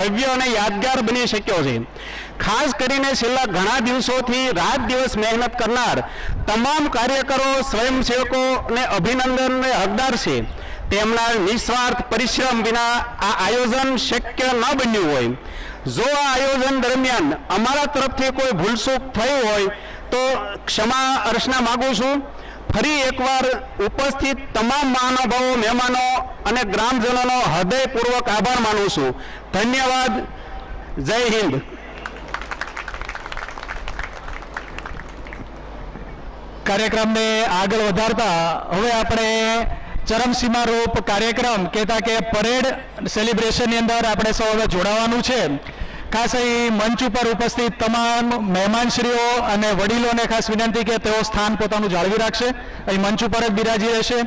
ભવ્ય અને યાદગાર બની શક્યો છે। ખાસ કરીને છેલ્લા ઘણા દિવસોથી રાત દિવસ મહેનત કરનાર તમામ કાર્યકરો, સ્વયંસેવકોને અભિનંદનને હકદાર છે। તેમના નિસ્વાર્થ પરિશ્રમ વિના આ આયોજન શક્ય ન બન્યું હોય। જો આ આયોજન દરમિયાન અમારા તરફથી કોઈ ભૂલચૂક થઈ હોય તો ક્ષમા અર્ચના માગું છું। ફરી એકવાર ઉપસ્થિત તમામ મહાનુભાવો, મહેમાનો અને ગ્રામજનોનો હૃદયપૂર્વક આભાર માનું છું। ધન્યવાદ। જય હિન્દ। કાર્યક્રમને આગળ વધારતા હવે આપણે ચરમસીમા રૂપ કાર્યક્રમ કહેતા કે પરેડ સેલિબ્રેશનની અંદર આપણે સૌ હવે જોડાવાનું છે। ખાસ અહીં મંચ ઉપર ઉપસ્થિત તમામ મહેમાનશ્રીઓ અને વડીલોને ખાસ વિનંતી કે તેઓ સ્થાન પોતાનું જાળવી રાખશે, અહીં મંચ ઉપર જ બિરાજી રહેશે।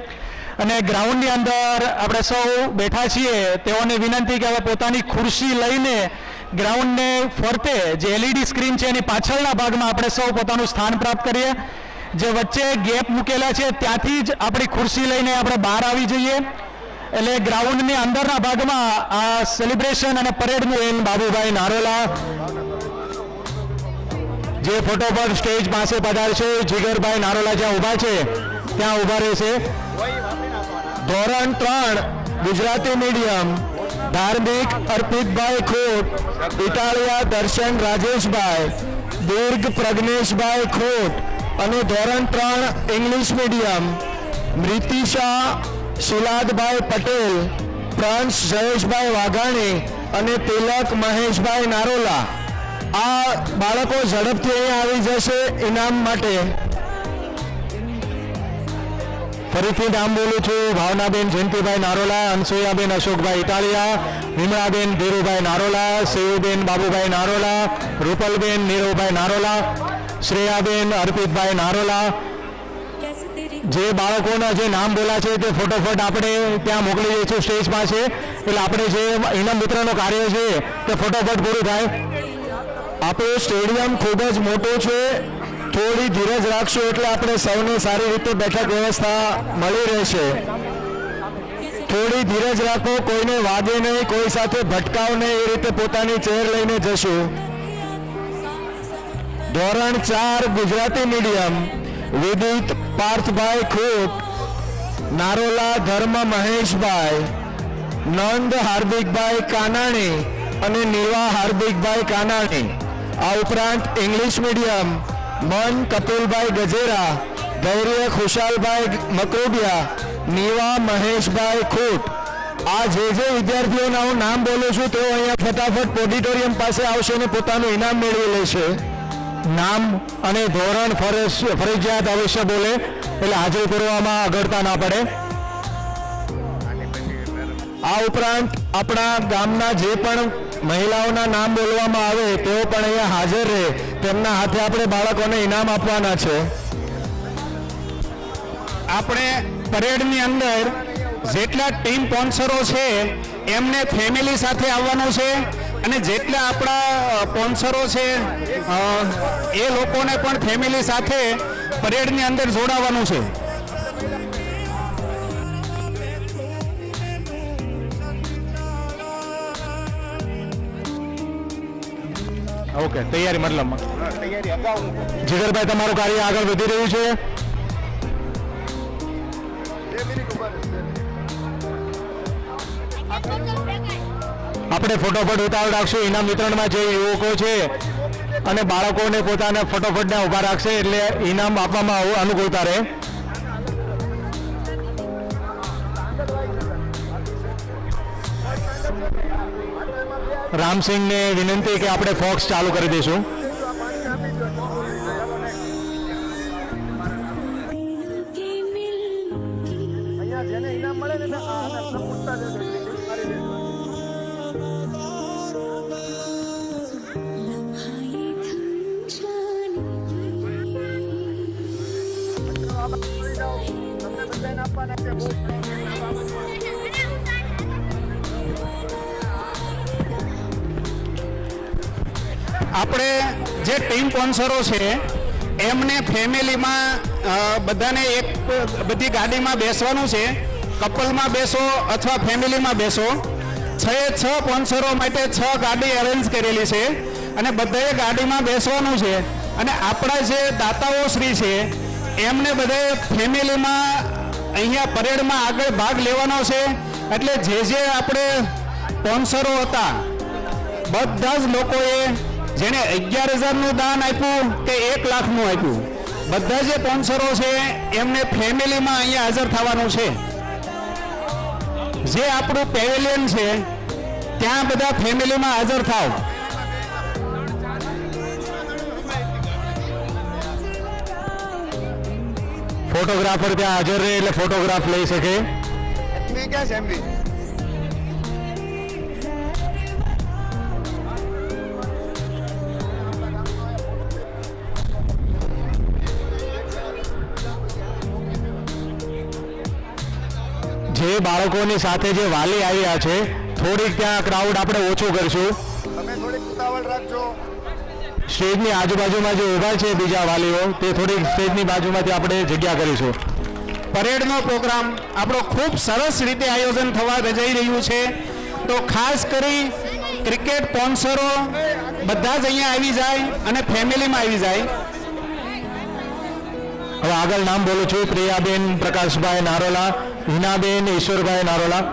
અને ગ્રાઉન્ડની અંદર આપણે સૌ બેઠા છીએ તેઓને વિનંતી કે હવે પોતાની ખુરશી લઈને ગ્રાઉન્ડને ફરતે જે એલઈડી સ્ક્રીન છે એની પાછળના ભાગમાં આપણે સૌ પોતાનું સ્થાન પ્રાપ્ત કરીએ। જે વચ્ચે ગેપ મૂકેલા છે ત્યાંથી જ આપણી ખુરશી લઈને આપણે બહાર આવી જઈએ। એટલે ગ્રાઉન્ડની અંદરના ભાગમાં આ સેલિબ્રેશન અને પરેડનું બાબુભાઈ નારોલા જે ફોટો પર સ્ટેજ પાસે પધારશે, જીગરભાઈ નારોલા જ્યાં ઊભા છે ત્યાં ઊભા રહેશે। ધોરણ 3 ગુજરાતી મીડિયમ ધાર્મિક અર્પિતભાઈ ખોટ, ઇટાલિયા દર્શન રાજેશભાઈ, દીર્ઘ પ્રજ્ઞેશભાઈ ખોટ અને ધોરણ 3 ઇંગ્લિશ મીડિયમ મૃતિશા શિલાદભાઈ પટેલ, પ્રાંશ જયેશભાઈ વાઘાણી અને તિલક મહેશભાઈ નારોલા। આ બાળકો ઝડપથી અહીંયા આવી જશે ઇનામ માટે। ફરીથી નામ બોલું છું। ભાવનાબેન જયંતિભાઈ નારોલા, અનસુયાબેન અશોકભાઈ ઇટાલિયા, વિમળાબેન ધીરુભાઈ નારોલા, સેવુબેન બાબુભાઈ નારોલા, રૂપલબેન નીરવભાઈ નારોલા, શ્રેયાબેન અર્પિતભાઈ નારોલા। જે બાળકોના જે નામ બોલા છે તે ફટોફટ આપણે ત્યાં મોકલી દઈશું સ્ટેજ પાસે, એટલે આપણે જે ઇનામ વિતરણનું કાર્ય છે તે ફટોફટ પૂરું થાય। આપણું સ્ટેડિયમ ખૂબ જ મોટું છે, થોડી ધીરજ રાખશો એટલે આપણે સૌને સારી રીતે બેઠક વ્યવસ્થા મળી રહેશે। થોડી ધીરજ રાખો, કોઈને વાગે નહીં, કોઈ સાથે ભટકાવ નહીં, એ રીતે પોતાની ચેર લઈને જશું। ધોરણ 4 ગુજરાતી મીડિયમ વિદિત પાર્થભાઈ ખોટ, નારોલા ધર્મ મહેશભાઈ, નંદ હાર્દિકભાઈ કાનાણી અને નીવા હાર્દિકભાઈ કાનાણી। આ ઉપરાંત ઇંગ્લિશ મીડિયમ મન કપિલભાઈ ગજેરા, ધૈર્ય ખુશાલભાઈ મકરોડિયા, નીવા મહેશભાઈ ખોટ। આ જે વિદ્યાર્થીઓના હું નામ બોલું છું તેઓ અહીંયા ફટાફટ ઓડિટોરિયમ પાસે આવશે અને પોતાનું ઇનામ મેળવી લેશે। નામ અને ધોરણ ફરજિયાત અવશ્ય બોલે એટલે હાજરી પૂરવામાં અગવડતા ના પડે। આ ઉપરાંત આપણા ગામના જે પણ મહિલાઓના નામ બોલવામાં આવે તેઓ પણ અહીંયા હાજર રહે, તેમના હાથે આપણે બાળકોને ઇનામ આપવાના છે। આપણે પરેડની અંદર જેટલા ટીમ સ્પોન્સરો છે એમને ફેમિલી સાથે આવવાનું છે અને જેટલા આપણા સ્પોન્સરો છે એ લોકોને પણ ફેમિલી સાથે પરેડની અંદર જોડાવાનું છે। ઓકે, તૈયારી મતલબમાં જીગરભાઈ તમારું કાર્ય આગળ વધી રહ્યું છે। આપણે ફટોફટ ઉતાવળ રાખશું। ઇનામ વિતરણમાં જે યુવકો છે અને બાળકોને પોતાને ફટોફટ ઊભા રાખશે એટલે ઇનામ આપવામાં અનુકૂળતા રહે। રામસિંહને વિનંતી કે આપણે ફોક્સ ચાલુ કરી દઈશું। આપણે જે ટીમ સ્પોન્સરો છે એમને ફેમિલીમાં બધાને એક બધી ગાડીમાં બેસવાનું છે। કપલમાં બેસો અથવા ફેમિલીમાં બેસો। છ સ્પોન્સરો માટે 6 ગાડી અરેન્જ કરેલી છે અને બધાએ ગાડીમાં બેસવાનું છે અને આપણા જે દાતાઓ શ્રી છે એમને બધાએ ફેમિલીમાં અહીંયા પરેડમાં આગળ ભાગ લેવાનો છે. એટલે જે આપણે સ્પોન્સરો હતા બધા જ લોકોએ જેણે 11,000નું દાન આપ્યું કે 1 લાખનું આપ્યું, બધા જે સ્પોન્સરો છે એમને ફેમિલીમાં અહીંયા હાજર થવાનું છે. જે આપણું પેવેલિયન છે ત્યાં બધા ફેમિલીમાં હાજર થાવ. ફોટોગ્રાફર ત્યાં હાજર રહે એટલે ફોટોગ્રાફ લઈ શકે. જે બાળકોની સાથે જે વાલી આવ્યા છે થોડીક ત્યાં ક્રાઉડ આપણે ઓછો કરશું. તમે થોડીક ઉતાવળ રાખજો. સ્ટેજની આજુબાજુમાં જે ઊભા છે બીજા વાલીઓ તે થોડીક સ્ટેજની બાજુમાંથી આપણે જગ્યા કરીશું. પરેડનો પ્રોગ્રામ આપણો ખૂબ સરસ રીતે આયોજન થવા જઈ રહ્યું છે. તો ખાસ કરી ક્રિકેટ સ્પોન્સરો બધા જ અહીંયા આવી જાય અને ફેમિલીમાં આવી જાય. હવે આગળ નામ બોલું છું. પ્રિયાબેન પ્રકાશભાઈ નારોલા, હિનાબેન ઈશ્વરભાઈ નારોલા.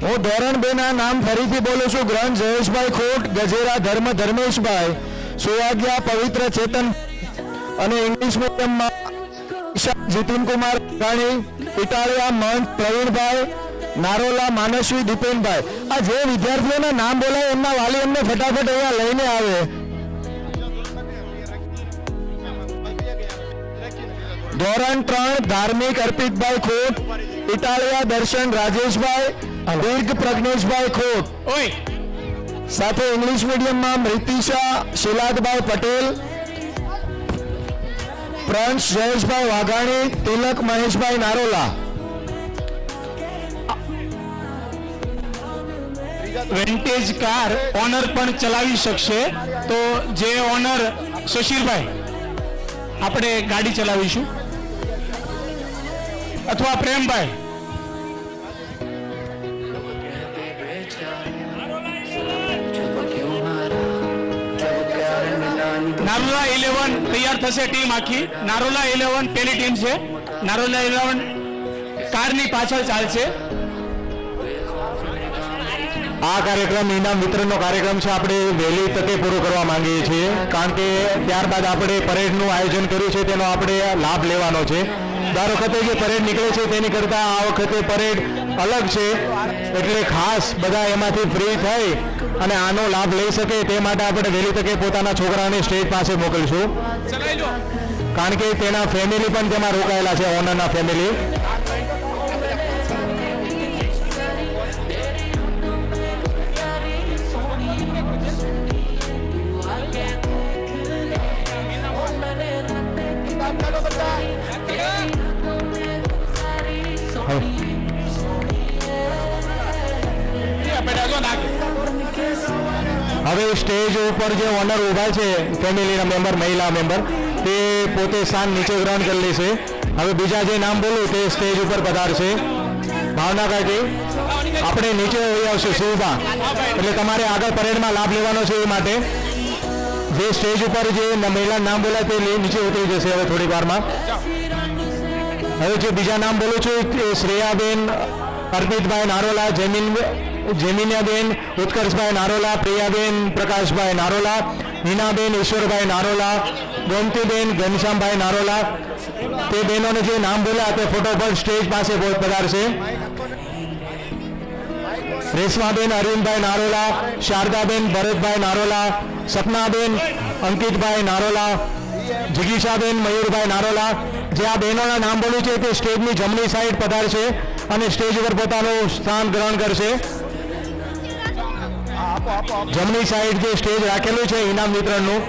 હું ધોરણ 2 ના નામ ફરીથી બોલું છું. ગ્રંથ જયેશભાઈ ખોટ, ગજેરા ધર્મ ધર્મેશભાઈ, સુવાગ્યા પવિત્ર ચેતન અને ઇંગ્લિશ મીડિયમમાં જીતિનકુમાર રાણી, ઇટાળિયા મહંત પ્રવીણભાઈ નારોલા, માનસવી દીપેનભાઈ. આ જે વિદ્યાર્થીઓના નામ બોલાય એમના વાલી એમને ફટાફટ અહીંયા લઈને આવે. ધોરણ 3 ધાર્મિક અર્પિતભાઈ ખોટ, ઇટાળિયા દર્શન રાજેશભાઈ, દીર્ઘ પ્રજ્ઞેશભાઈ ખોટ. સાથે ઇંગ્લિશ મીડિયમમાં મૃતિશા શિલાદભાઈ પટેલ, પ્રાંશ જયેશભાઈ વાઘાણી, તિલક મહેશભાઈ નારોલા. વિન્ટેજ કાર ઓનર પણ ચલાવી શકશે. તો જે ઓનર શશીરભાઈ આપણે ગાડી ચલાવીશું અથવા પ્રેમભાઈ. નારોલા 11 તૈયાર થશે. ટીમ આખી નારોલા 11 પેલી ટીમ છે. નારોલા 11 કારની પાછળ ચાલશે. આ કાર્યક્રમ ઇનામ વિતરણનો કાર્યક્રમ છે. આપણે વહેલી તકે પૂરો કરવા માંગીએ છીએ કારણ કે ત્યારબાદ આપણે પરેડનું આયોજન કર્યું છે તેનો આપણે લાભ લેવાનો છે. દર વખતે જે પરેડ નીકળે છે તેની કરતાં આ વખતે પરેડ અલગ છે એટલે ખાસ બધા એમાંથી ફ્રી થઈ અને આનો લાભ લઈ શકે તે માટે આપણે વહેલી તકે પોતાના છોકરાને સ્ટેજ પાસે મોકલીશું કારણ કે તેના ફેમિલી પણ તેમાં રોકાયેલા છે, ઓનરના ફેમિલી. હવે સ્ટેજ ઉપર જે ઓનર ઊભા છે ફેમિલીના મેમ્બર, મહિલા મેમ્બર, તે પોતે સ્થાન નીચે ગ્રહણ કરી લેશે. હવે બીજા જે નામ બોલું તે સ્ટેજ ઉપર પધારશે. ભાવના કાકી આપણે નીચે હોઈ આવશે શિવભા, એટલે તમારે આગળ પરેડમાં લાભ લેવાનો છે એ માટે જે સ્ટેજ ઉપર જે મહિલા નામ બોલાય તે નીચે ઉતરી જશે હવે થોડી વારમાં. હવે જે બીજા નામ બોલું છું એ શ્રેયાબેન અર્પિતભાઈ નારોલા, જેમિનિયાબેન ઉત્કર્ષભાઈ નારોલા, પ્રિયાબેન પ્રકાશભાઈ નારોલા, હિનાબેન ઈશ્વરભાઈ નારોલા, ગોમતીબેન ઘનશ્યામભાઈ નારોલા. તે બહેનોને જે નામ બોલ્યા તે ફોટો પર સ્ટેજ પાસે પધારશે. રેશમાબેન અરવિંદભાઈ નારોલા, શારદાબેન ભરતભાઈ નારોલા, સપનાબેન અંકિતભાઈ નારોલા, જિગીશાબેન મયુરભાઈ નારોલા. જે આ બહેનોના નામ બોલ્યું છે તે સ્ટેજની જમણી સાઈડ પધારશે અને સ્ટેજ ઉપર પોતાનું સ્થાન ગ્રહણ કરશે. જમણી સાઈડ જે સ્ટેજ રાખેલું છે ઇનામ વિતરણનું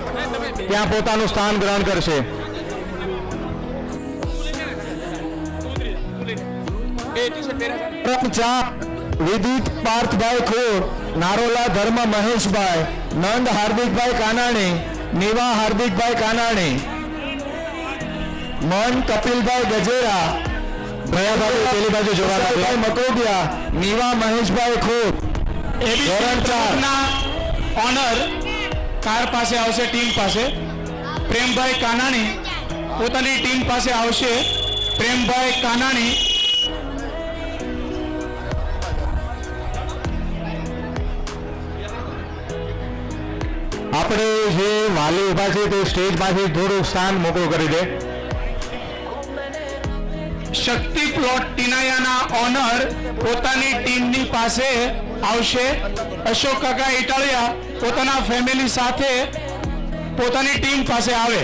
ત્યાં પોતાનું સ્થાન ગ્રહણ કરશે. વિદિત પાર્થભાઈ ખોર, નારોલા ધર્મ મહેશભાઈ, નંદ હાર્દિકભાઈ કાનાણી, નિવા હાર્દિકભાઈ કાનાણી. મન કપિલભાઈ ગજેરા, ભયાભાઈ પેલી બાજુ જોવા મકોડિયા, નીવા મહેશભાઈ ખોટ, ધોરણ 4 ના ઓનર કાર પાસે આવશે, ટીમ પાસે. પ્રેમભાઈ કાનાણી પોતાની ટીમ પાસે આવશે. પ્રેમભાઈ કાનાણી. આપણે જે વાલી ઉભા છે તે સ્ટેજ પાસે થોડું સ્થાન મોકળું કરી દે. શક્તિ પ્લોટ ટીનાયાના ઓનર પોતાની ટીમની પાસે આવશે. અશોક કાકા ઇટાલિયા પોતાના ફેમિલી સાથે પોતાની ટીમ પાસે આવે.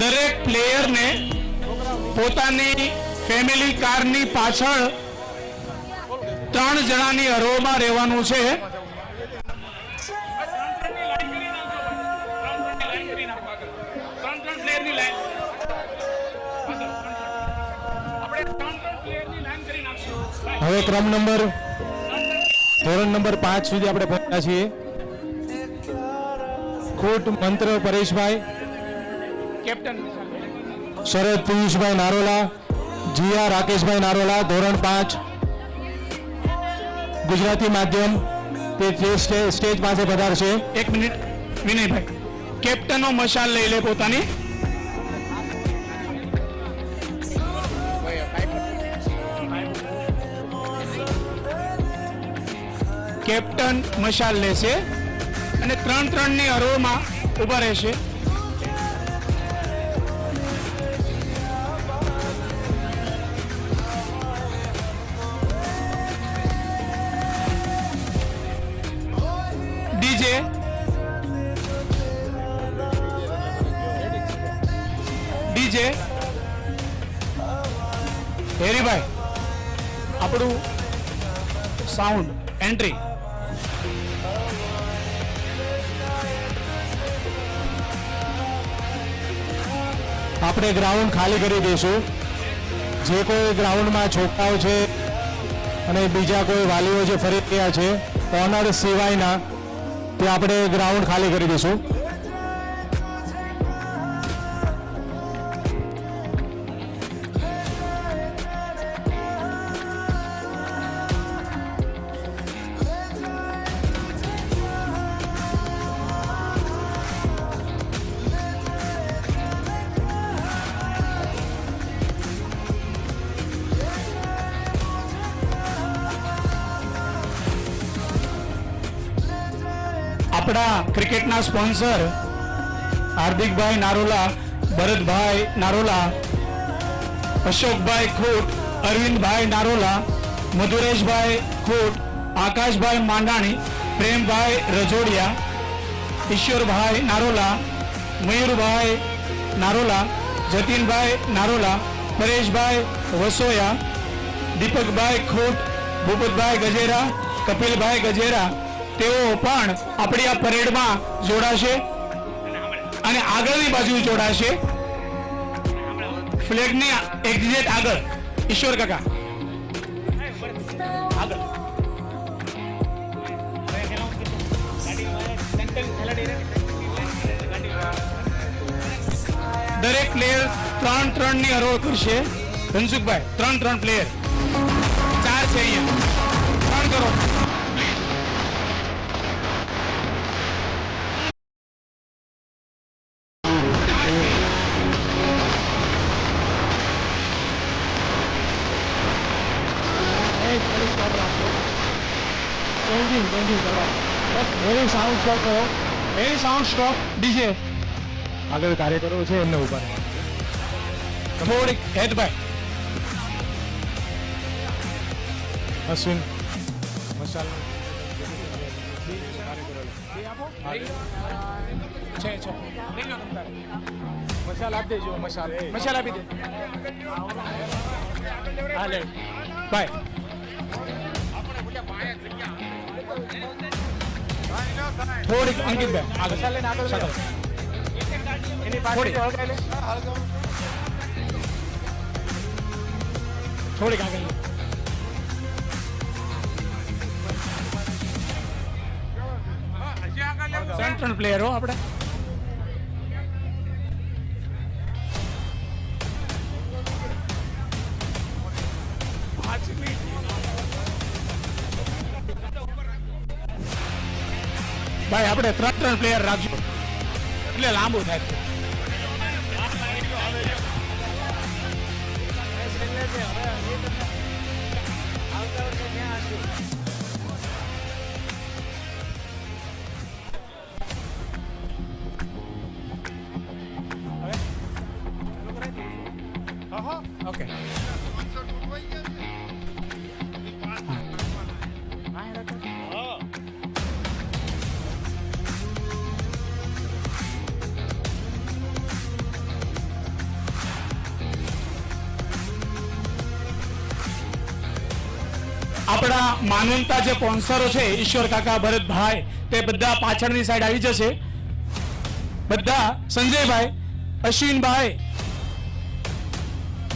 દરેક પ્લેયરને પોતાની ફેમિલી કારની પાછળ 3 જણાની હરોળમાં રહેવાનું છે. હવે ક્રમ નંબર ધોરણ નંબર 5 સુધી આપણે પહોંચ્યા છીએ. ખોટ મંત્ર પરેશભાઈ, કેપ્ટન શરદ પિયુષભાઈ નારોલા, જીયા રાકેશભાઈ નારોલા, ધોરણ 5 ગુજરાતી માધ્યમ, તે સ્ટેજ પાસે પધારશે. 1 મિનિટ વિનયભાઈ, કેપ્ટનો મશાલ લઈ લે પોતાની. કેપ્ટન મશાલ લેશે અને 3-3 ની હરોળમાં ઊભા રહેશે. ડીજે ડીજે હેરીભાઈ, આપણું સાઉન્ડ એન્ટ્રી. આપણે ગ્રાઉન્ડ ખાલી કરી દઈશું. જે કોઈ ગ્રાઉન્ડમાં છોકરાઓ છે અને બીજા કોઈ વાલીઓ જે ફરી રહ્યા છે ઓનર સિવાયના, તે આપણે ગ્રાઉન્ડ ખાલી કરી દઈશું. આપણા ક્રિકેટના સ્પોન્સર હાર્દિકભાઈ નારોલા, ભરતભાઈ નારોલા, અશોકભાઈ ખોટ, અરવિંદભાઈ નારોલા, મધુરેશભાઈ ખોટ, આકાશભાઈ માંડાણી, પ્રેમભાઈ રજોડિયા, ઈશ્વરભાઈ નારોલા, મયુરભાઈ નારોલા, જતીનભાઈ નારોલા, પરેશભાઈ વસોયા, દીપકભાઈ ખોટ, ભૂપતભાઈ ગજેરા, કપિલભાઈ ગજેરા, તેઓ પણ આપણી આ પરેડમાં જોડાશે અને આગળની બાજુ જોડાશે. ફ્લેગની એક્ઝેક્ટ આગળ. ઈશ્વર કાકા આગળ. દરેક પ્લેયર 3-3 ની હરોળ કરશે. ધનસુખભાઈ 3-3 પ્લેયર, 4 છે અહીંયા, 3 કરો. વેરી સાઉન્ડ સ્ટોપ કરો. Very sound stop. ડીજે આગળ કાર્યકરો છે એમને ઉભા રહે. થોડીક હેતભાઈ. અશ્વિન મશાલ છે મશાલ આપી દેજો. મસાલા આપી દે. હા લે ભાઈ. થોડીક અંકિતભાઈ આગળ. થોડીક આગળ. ત્રણ પ્લેયરો આપણે. ભાઈ આપણે 3 પ્લેયર રાખજો એટલે લાંબુ થાય છે. ઓકે આપણા માનવતા જે સ્પોન્સરો છે ઈશ્વર કાકા, ભરતભાઈ, તે બધા પાછળની સાઈડ આવી જશે. બધા સંજયભાઈ, અશ્વિનભાઈ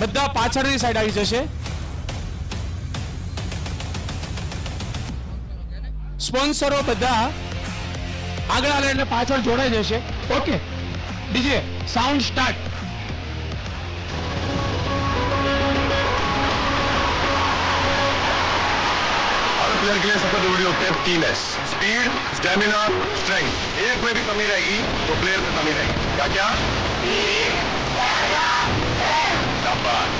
બધા પાછળની સાઈડ આવી જશે. સ્પોન્સરો બધા આગળ આવે એટલે પાછળ જોડાઈ જશે. Okay DJ sound start. Player के लिए सबसे जरूरी होते हैं टीनेस, स्पीड, स्टेमिना, स्ट्रेंथ. एक में भी कमी रहेगी तो प्लेयर में कमी रहेगी. क्या क्या? शाबाश.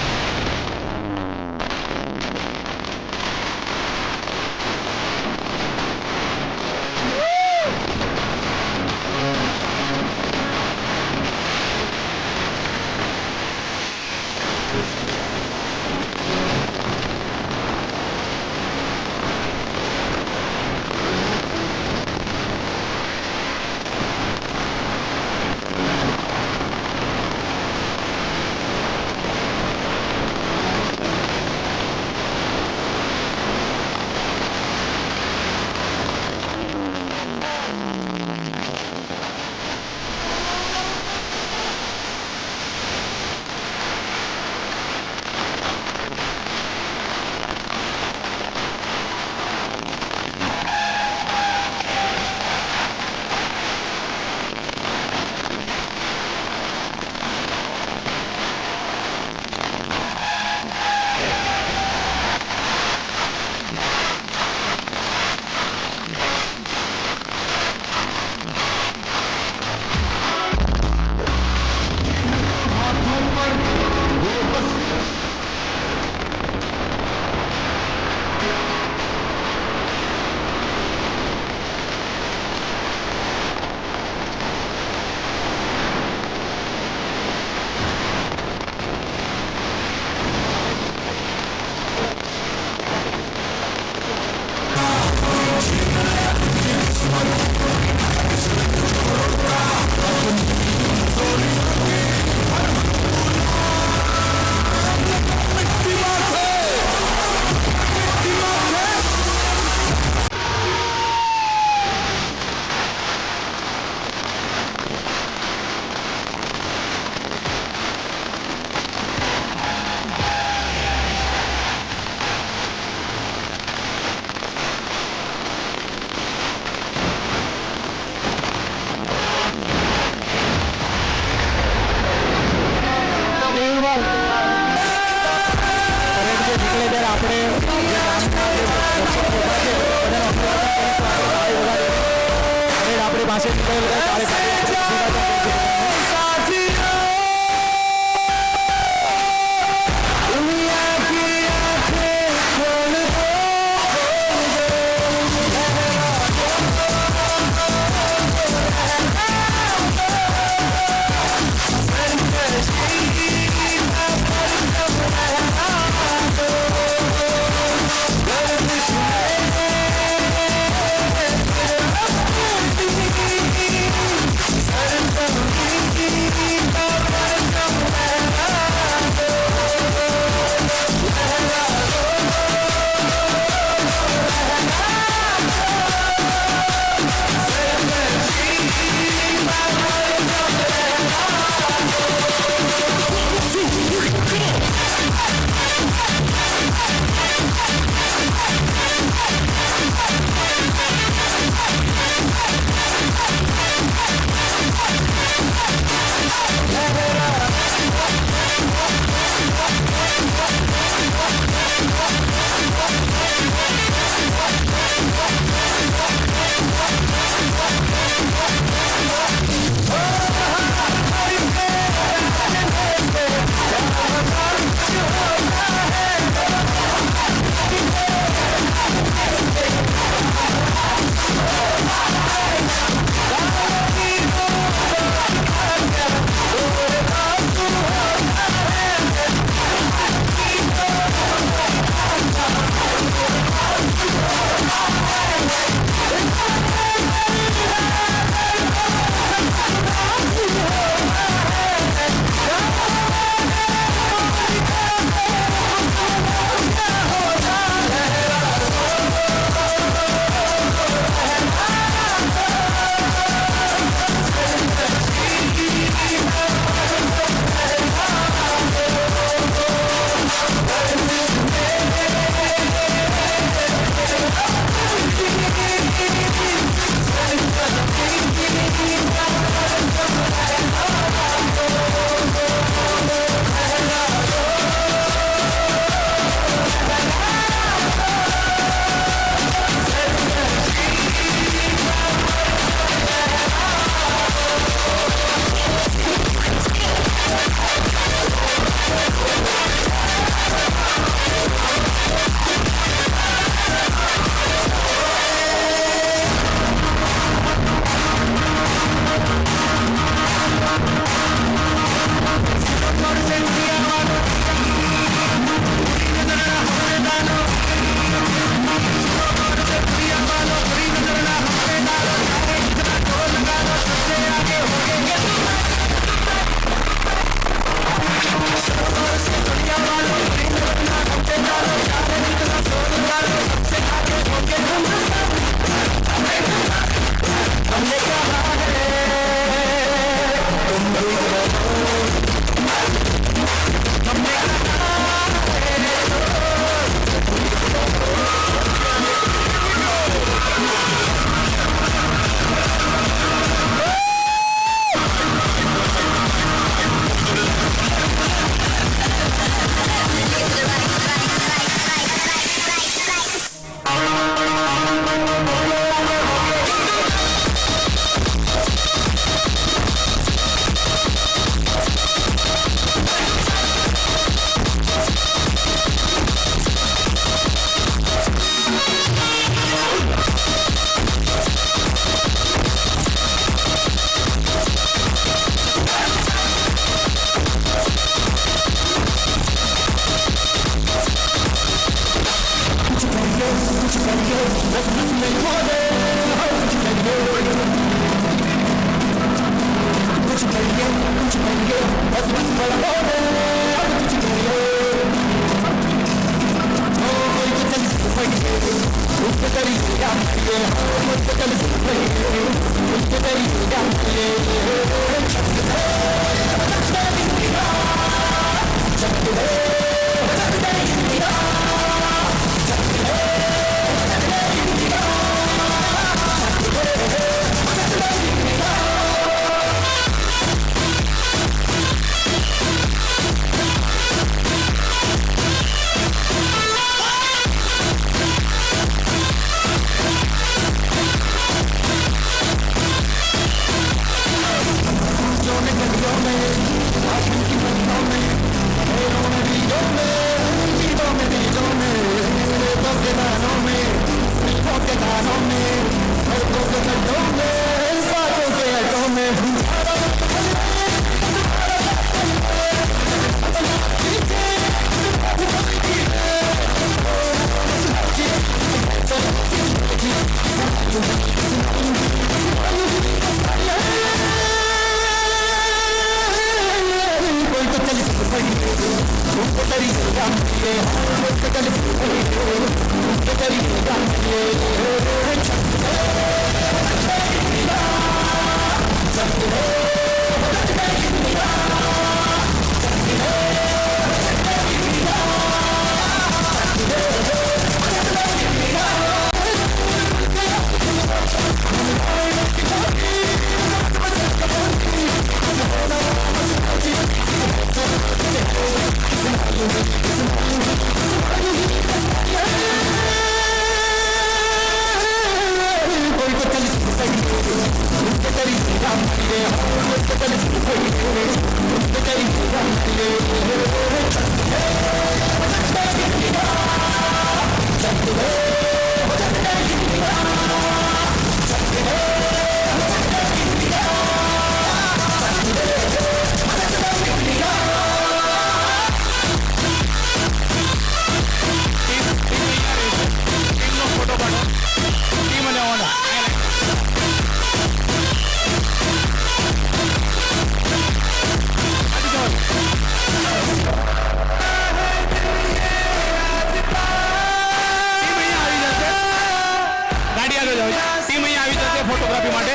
ફોટોગ્રાફી માટે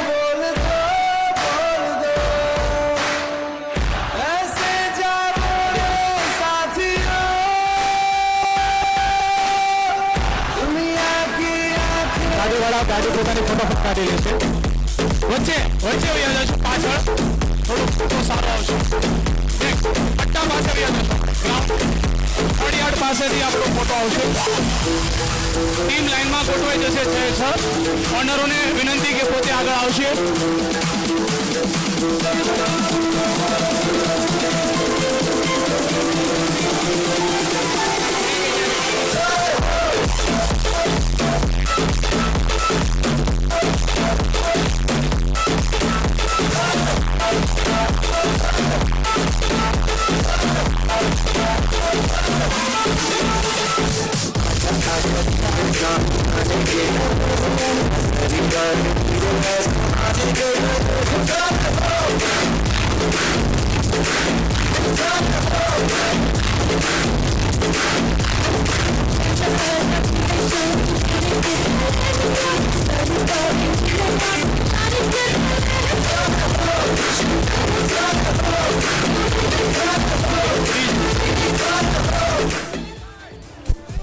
ગાડીવાળા ગાડી પોતાની ફટાફટ કાઢી લેશે. વચ્ચે વચ્ચે વયા જશો, પાછળ થોડું ફોટો સારો આવશે. પટ્ટા પાસે વયા જશો, થર્ડ યાર્ડ પાસેથી આપણો ફોટો આવશે. ટીમ લાઈનમાં ગોઠવાઈ જશે. 6 ઓનરોને વિનંતી કે પોતે આગળ આવશે.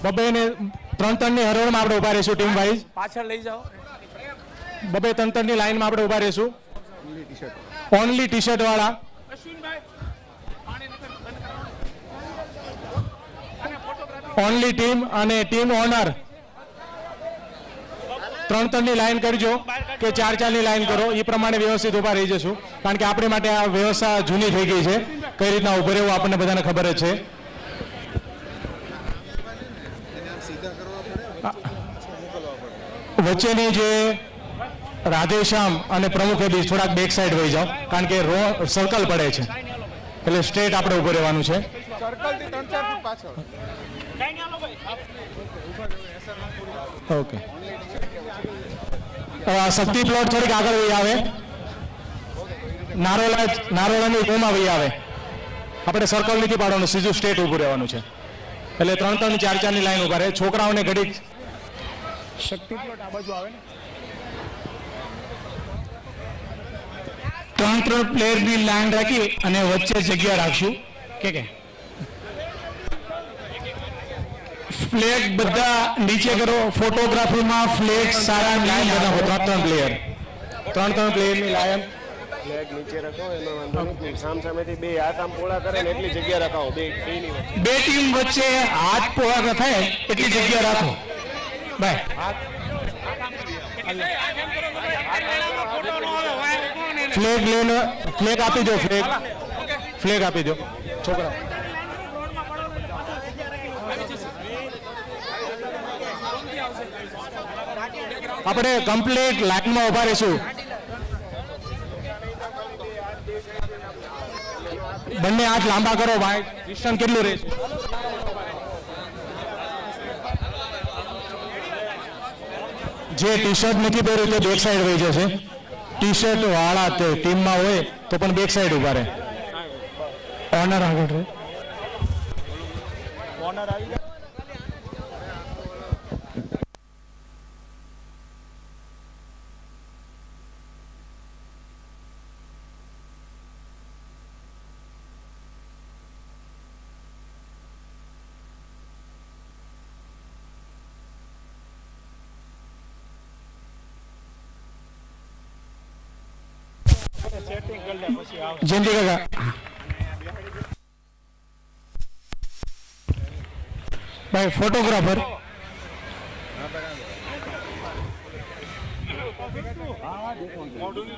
બબે ને 3-3ની હરોળમાં આપણે ઉભા રહીશું ટીમ વાઇઝ. પાછળ લઈ જાઓ. બબે 3-3ની લાઈનમાં આપણે ઉભા રહીશું. ઓનલી ટી શર્ટ વાળા. ઓનલી ટીમ અને ટીમ ઓનર 3-3ની લાઈન કરજો કે 4-4ની લાઈન કરો. એ પ્રમાણે વ્યવસ્થિત ઉભા રહી જશું, કારણ કે આપણી માટે આ વ્યવસ્થા જૂની થઈ ગઈ છે. કઈ રીતના ઉભો રહેવું આપણને બધાને ખબર જ છે. વચ્ચેની જે રાધેશ્યામ અને પ્રમુખ બીજ થોડાક બેક સાઈડ વહી જાઓ, કારણ કે સર્કલ પડે છે, એટલે સ્ટ્રેટ આપણે ઉભો રહેવાનું છે. ઓકે શક્તિ પ્લોટ થોડીક આગળ વહી આવે, નારોલાની રૂમમાં વહી આવે. આપણે સર્કલ નથી પાડવાનું, સીધું સ્ટેટ ઊભું રહેવાનું છે. એટલે 3-3, 4-4 લાઈન ઉભા રહે. છોકરાઓને ઘડીક શક્તિ પ્લોટ આ બાજુ આવે ને, 3 પ્લેયરની લાઈન રાખી અને વચ્ચે જગ્યા રાખશું. કે ફ્લેગ બધા નીચે કરો. ફોટોગ્રાફીમાં ફ્લેગ સારા લાઈન નહીં બનાવો. આવે. 3-3 પ્લેયર, 3-3 પ્લેયરની લાઈન. ફ્લેગ નીચે રાખો, એનો વાંધો નહીં. સામસામેથી બે હાથ આમ પોળા કરે ને એટલી જગ્યા રખાવો બેની વચ્ચે. બે ટીમ વચ્ચે હાથ પોળા થાય એટલી જગ્યા રાખો. ભાઈ ફ્લેગ લઈને ફ્લેગ આપી દો. ફ્લેગ આપી દો છોકરા. આપણે કમ્પ્લીટ લાઈનમાં ઉભા રહીશું. બંને હાથ લાંબા કરો ભાઈ. ડિસ્ટન્સ કેટલું રહેશે? જે ટી શર્ટ નથી પહેર્યું તે બેક સાઈડ વહી જશે. ટી શર્ટ વાળા તે ટીમમાં હોય તો પણ બેક સાઈડ ઉભા રહે. ઓનર આગળ રહે. જયંતિ કાકા ભાઈ ફોટોગ્રાફર